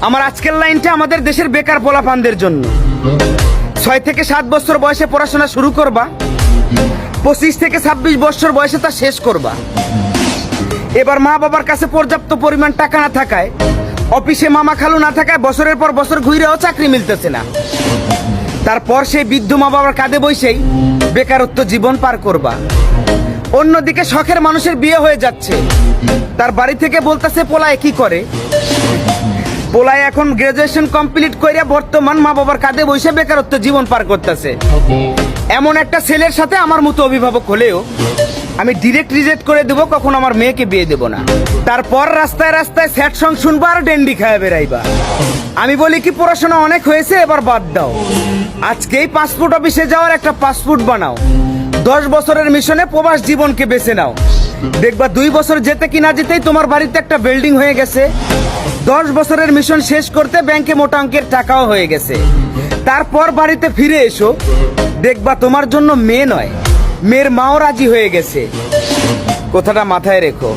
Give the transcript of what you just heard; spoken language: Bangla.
আমার আজকের লাইনটা আমাদের দেশের বেকার পোলাপানদের জন্য। 6 থেকে 7 বছর বয়সে পড়াশোনা শুরু করবা, 25 থেকে 26 বছর বয়সে তা শেষ করবা। এবার মা বাবার কাছে পর্যাপ্ত পরিমাণ টাকা না থাকায়, অফিসে মামা খালু না থাকায় বছরের পর বছর ঘুরেও চাকরি মিলতেছে না। তারপর সেই বৃদ্ধ মা বাবার কাঁধে বসেই বেকারত্ব জীবন পার করবা। অন্যদিকে শখের মানুষের বিয়ে হয়ে যাচ্ছে, তার বাড়ি থেকে বলতেছে পোলায় কি করে। পোলায় এখন গ্রাজুয়েশন কমপ্লিট করে বর্তমান মা বাবার কাঁধে বসে বেকারত্ব জীবন পার করতেছে। এমন একটা ছেলের সাথে আমার মতো অভিভাবক হলেও আমি ডিরেক্ট রিজেক্ট করে দেবো, কখন আমার মেয়েকে বিয়ে দেবো না। তারপর রাস্তায় রাস্তায় স্যাড সং শুনবা আর ডেন্ডি খায় বেড়াইবা। আমি বলি কি, পড়াশোনা অনেক হয়েছে, এবার বাদ দাও। আজকেই পাসপোর্ট অফিসে যাওয়ার একটা পাসপোর্ট বানাও। 10 বছরের মিশনে প্রবাস জীবনকে বেছে নাও। দেখবা 2 বছর যেতে কি না যেতেই তোমার বাড়িতে একটা বিল্ডিং হয়ে গেছে। 10 বছরের মিশন শেষ করতে ব্যাংকে মোটা অঙ্কের টাকাও হয়ে গেছে। তারপর বাড়িতে ফিরে এসো, দেখবা তোমার জন্য মেয়ে নয়, মেয়ের মাও রাজি হয়ে গেছে। কথাটা মাথায় রেখো।